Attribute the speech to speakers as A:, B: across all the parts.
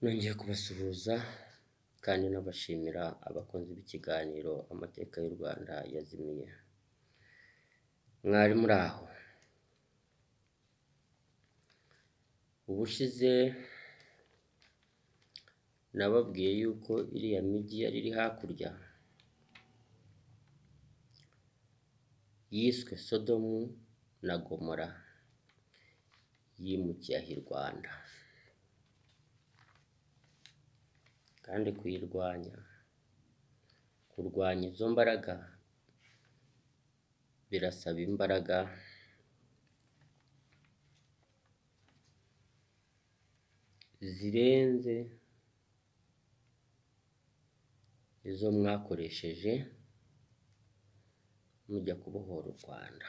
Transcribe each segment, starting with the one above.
A: Nongeye kubasuhuza kandi nabashimira abakunzi b'ikiganiro amateka y'u Rwanda yazimiye. Mwari muri aho. Ubushize nababwiye yuko iriya migi yari iri hakurya yiswe Sodomu na Gomora yimukiye i Rwanda, kandi kurwanya izo mbaraga birasaba imbaraga zirenze izo mwakoresheje mujya kubohora u Rwanda.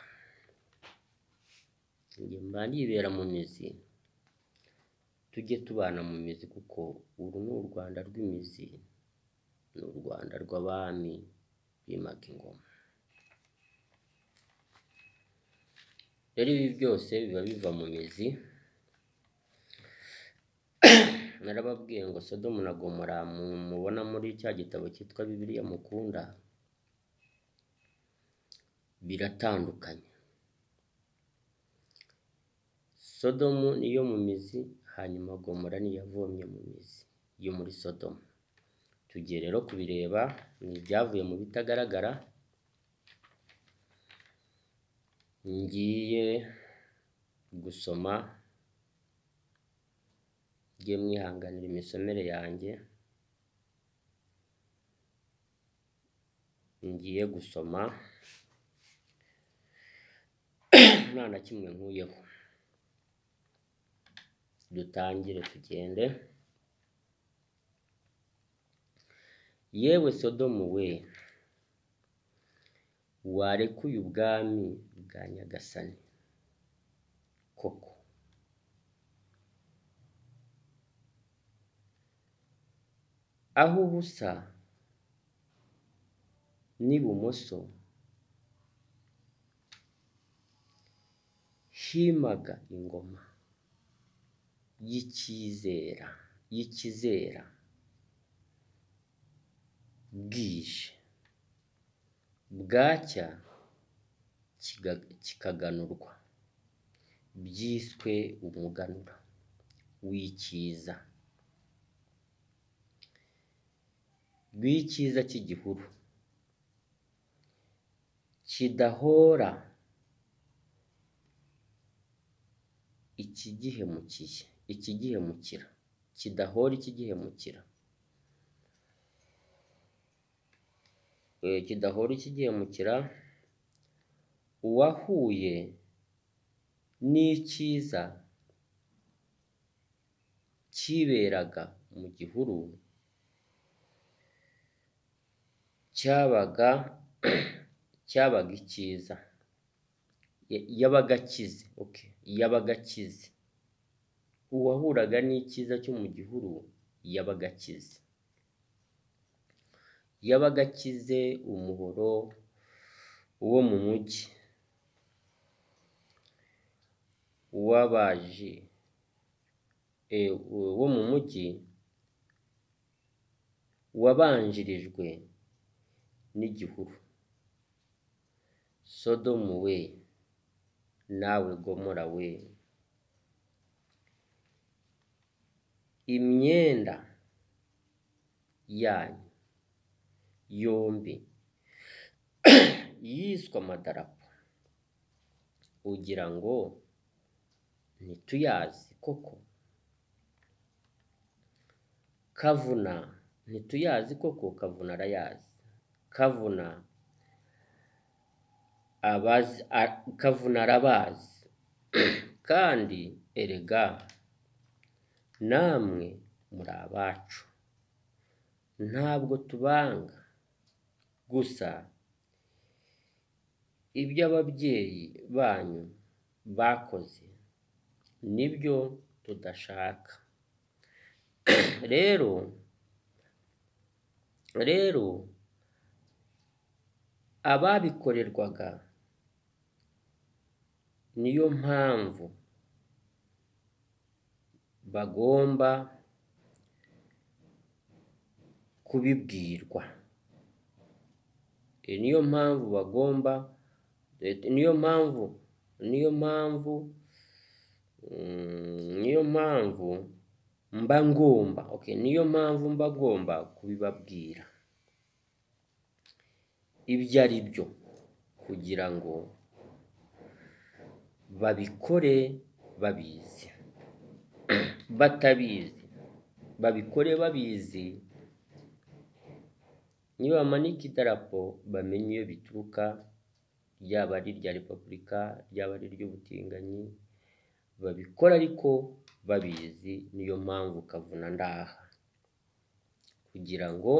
A: Njye mba nibera mu mizi, tujye tubana mu mizi, kuko uru ni u Rwanda rw'imizi, ni u Rwanda rw'abami bimaga ingoma. Rero ibi byose biba biva mu mizi. Narababwiye ngo Sodomu na Gomora mubona muri cya gitabo cyitwa Bibiliya mukunda biratandukanye. Sodomu niyo mu mizi, hanyuma Gomora niyo yavomye mu mizi yo muri Sodomu. Tugiye rero kubireba, ni ibyavuye mu bitagaragara. Ngiye gusoma, ngiye mwihanganira imisomere yanjye. Ngiye gusoma nta na kimwe nkuyeho. Dutangire tugende. Yewe Sodomu we, warekuye ubwami bwa Nyagasani koko, aho ubusa n'ibumoso himaga ingoma y'ikizera bwije, bwacya kikaganurwa, byiswe umuganura w'icyiza, rw'icyiza cy'igihuru kidahora ikigihemukira, kidahora ikigihemukira, uwahuye n'icyiza kiberaga mu gihuru cyabaga icyiza, yabaga akize. Uwahuraga n'icyiza cyo mu gihuru yabaga akize umuhoro wo mu mujyi wabanjirijwe n'igihuru. Sodomu we, nawe Gomora we, imyenda yanyu yombi yiswe amadarapo, ugira ngo ntituyazi koko? Kavuna ntituyazi koko? Kavuna arayazi. Kavuna arabazi. Kandi erega namwe muri abacu, ntabwo tubanga. Gusa ibyo ababyeyi banyu bakoze nibyo tudashaka. Rero ababikorerwaga niyo mpamvu bagomba kubibwirwa. Niyo mpamvu bagomba, niyo mpamvu mba ngomba kubibabwira ibyo ari byo, kugira ngo babikore babizi. Batabizi babikore babizi, niba bamanika idarapo bamenye iyo bituruka, ryaba ari irya Repubulika, ryaba ari iry'ubutinganyi, babikora ariko babizi. Niyo mpamvu kavuna ndaha, kugira ngo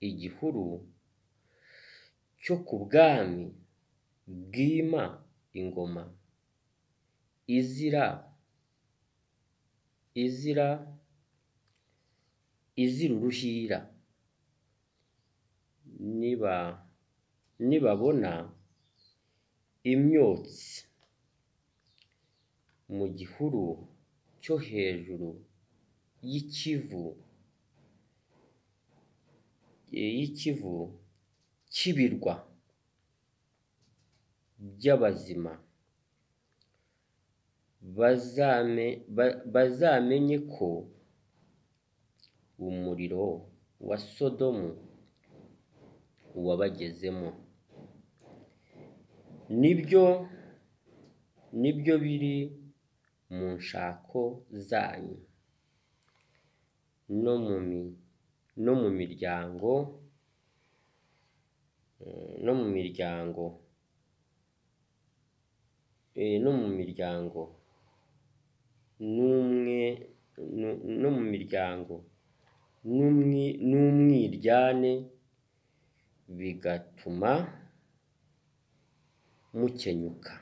A: igihuru cyo ku bwami bwima ingoma izira uruhira, nibabona imyotsi mu gihuru cyo hejuru y'ikivu cy'ibirwa by'abazima, bazamenye ko umuriro wa Sodomu wabagezemo. Nibyo biri mu nshako zanyu no mu miryango n'umwiryane, bigatuma mukenyuka.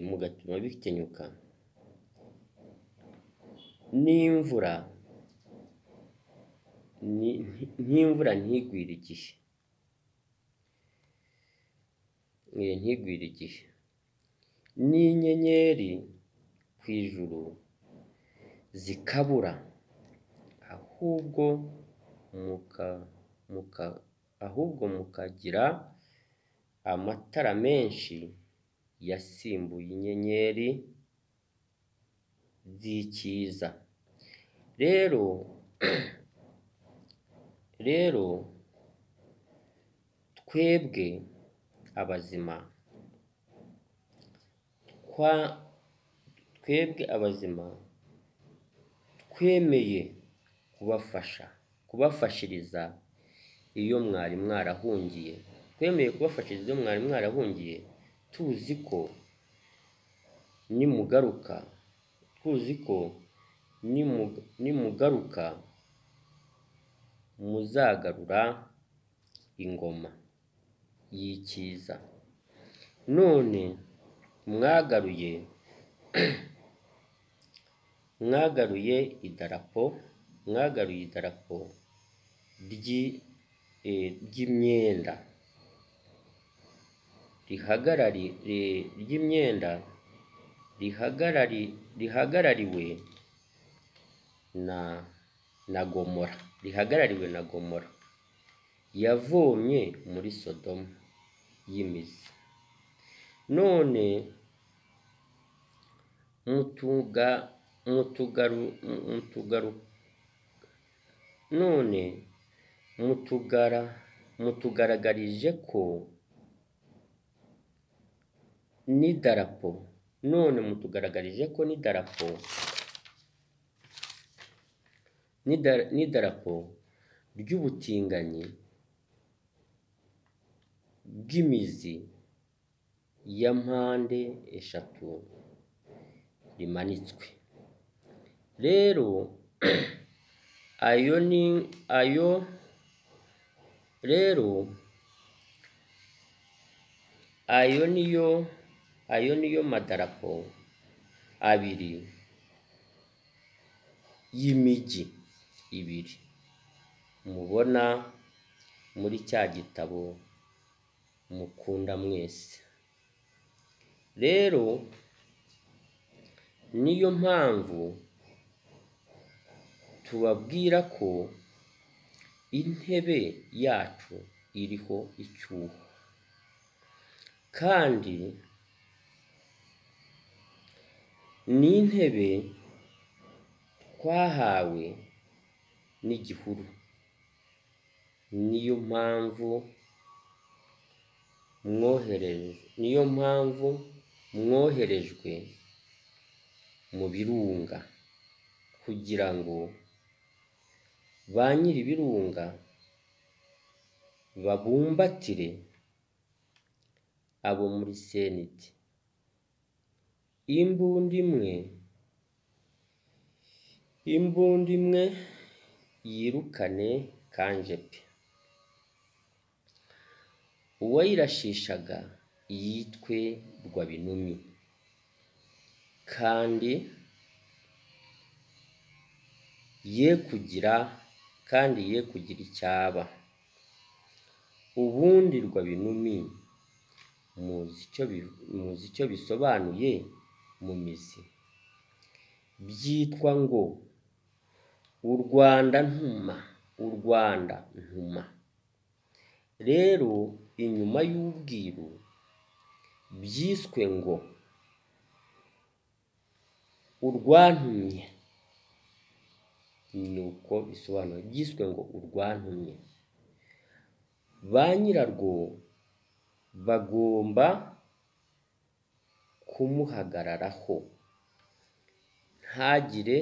A: Mugatuma bikenyuka. N'imvura ntigwire igihe, n'inyenyeri ku ijuru zikabura, ahubwo mukagira amatara menshi yasimbuye inyenyeri z'icyiza. Rero twebwe abazima twemeye kubafashiriza iyo mwari mwarahungiye, tuzi ko nimugaruka muzagarura ingoma y'icyiza. None mwagaruye idarapo ry'imyenda rihagarariwe na Gomora, yavomye muri Sodomu y'imizi. None mutugaragarije ko n'idarapo ry'ubutinganyi bw'imizi ya mpande eshatu rimanitswe. Rero ayo niyo madarapo abiri y'imijyi ibiri mubona muri cya gitabo mukunda mwese. Rero niyo mpamvu tubabwira ko intebe yacu iriho icyuho, kandi n'intebe twahawe n'igihuru. niyo mpamvu mwoherejwe mu birunga, kugira ngo ba nyir'ibirunga babumbatire abo muri senete. imbunda imwe yirukane Kanjepe. Uwayirashishaga yitwe Rwabinumi, kandi ye kugira icyaba. Ubundi Rwabinumi muzi icyo bisobanuye mu mizi? Byitwa ngo u Rwanda ntuma. Rero inyuma y'ubwiru byiswe ngo urwantumye. Nuko bisobanura, byiswe ngo urwantumye. Ba nyirarwo bagomba kumuhagararaho, ntagire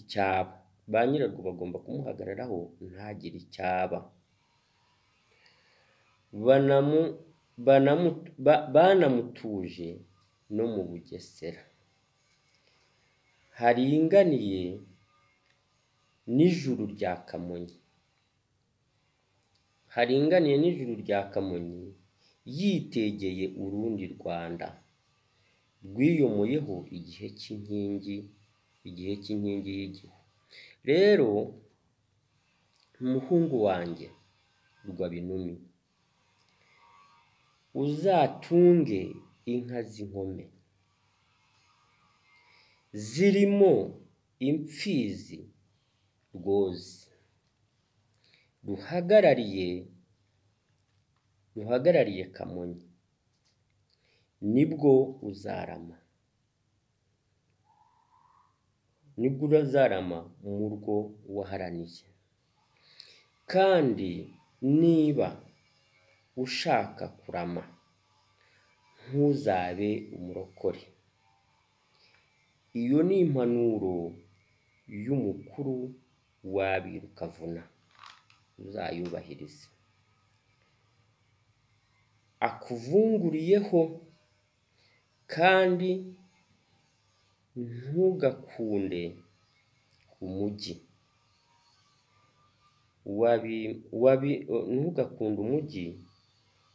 A: icyaba. Ba nyirarwo bagomba kumuhagararaho ntagire icyaba. Banamutuje no mu Bugesera, haringaniye n'ijuru rya Kamonyi, yitegeye urundi Rwanda rwiyomoyeho igihe cy'inkingi y'igihu. Rero umuhungu wanjye Rwabinumi, uzatunge inka z'inkome zirimo imfizi rwozi, ruhagarariye Kamonyi. nibwo uzarama mu rwo waharaniye. Kandi niba ushaka kurama, ntuzabe umurokore. Iyo ni impanuro y'umukuru w'Abiru Kavuna, uzayubahirize. Akuvunguriyeho, kandi ntugakunde umujyi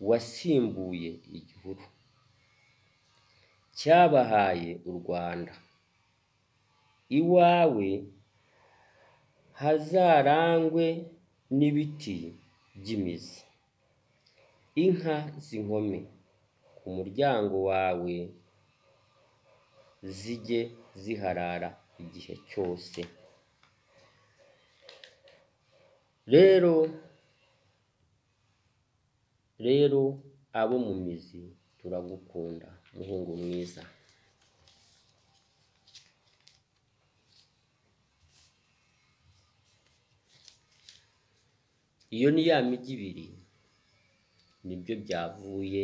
A: wasimbuye igihuru cyabahaye u Rwanda. Iwawe hazarangwe n'ibiti by'imizi, inka z'inkome ku muryango wawe zijye ziharara igihe cyose. Rero abo mu mizi turagukunda muhungu mwiza. Iyo ni ya migi ibiri, nibyo byavuye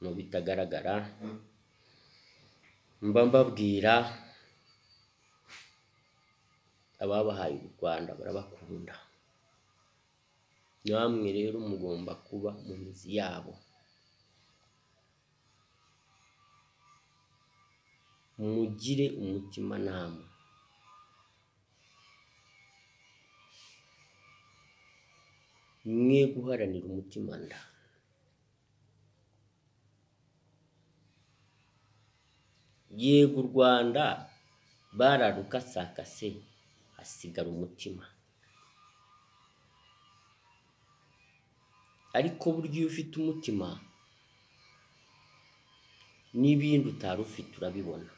A: mu bitagaragara. Mba mbabwira ababahaye u Rwanda barabakunda. Namwe rero mugomba kuba mu mizi yabo, mugire umutimanama. Mwe guharanira umutima nda. Yego u Rwanda bararukasakase, hasigara umutima. Ariko burya iyo ufite umutima, n'ibindi utari ufite urabibona.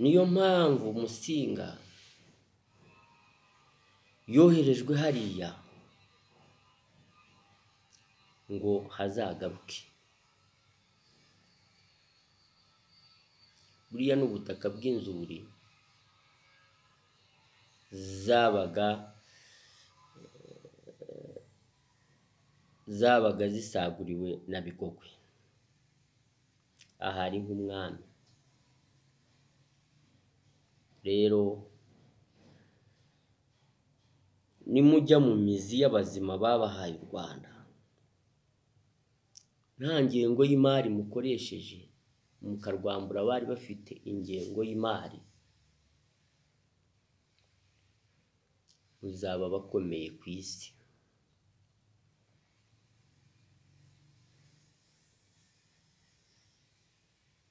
A: niyo mpamvu Musinga yoherejwe hariya ngo hazagaruke. Buriya n'ubutaka bw'inzuri zabaga zisaguriwe na Bigogwe, ahari nk'umwami. Rero nimujya mu mizi y'abazima babahaye u Rwanda, nta ngengo y'imari mukoresheje mukarwambura bari bafite ingengo y'imari, muzaba bakomeye ku isi.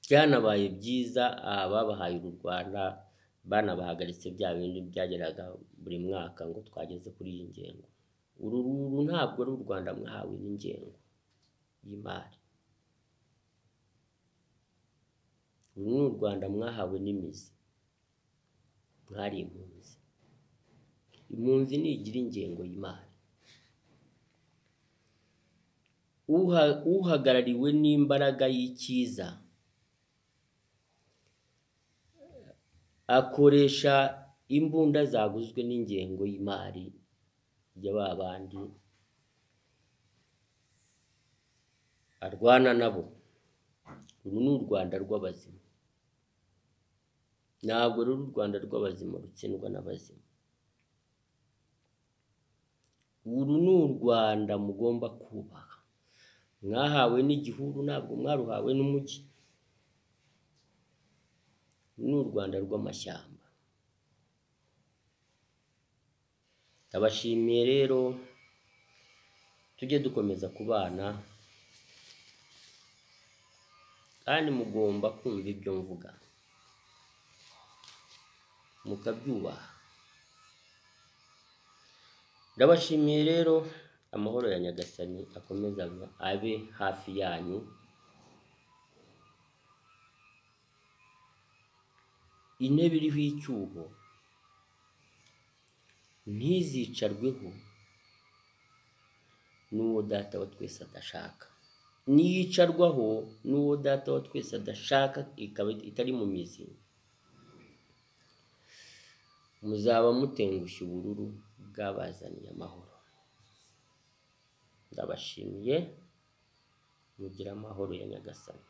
A: Byanabaye byiza babahaye u Rwanda banabahagaritse bya bindi byageraga buri mwaka ngo twageze kuri iyi ngengo. Uru ntabwo ari u Rwanda mwahawe n'ingengo y'imari, uru ni u Rwanda mwahawe n'imizi. Mwari impunzi, impunzi ntigira ingengo y'imari. Uhagarariwe n'imbaraga y'icyiza akoresha imbunda zaguzwe n'ingengo y'imari ya babandi arwana nabo. Uru ni u Rwanda rw'abazima, ntabwo ruri u Rwanda rw'abazima rutsindwa n'abazima. Uru ni u Rwanda mugomba kubaha. Mwahawe n'igihuru, ntabwo mwaruhawe n'umujyi. Ni u Rwanda rw'amashyamba. Ndabashimiye rero, tujye dukomeza kubana kandi mugomba kumva ibyo mvuga mukabyubaha. Ndabashimiye rero, amahoro ya Nyagasani akomeza abe hafi yanyu. Intebe iriho icyuho ntizicarweho n'uwo Data wa twese adashaka. Niyicarwaho n'uwo Data wa twese adashaka, ikaba itari mu mizi, muzaba mutengushye ubururu bwabazaniye amahoro. Ndabashimiye, mugira amahoro ya Nyagasani.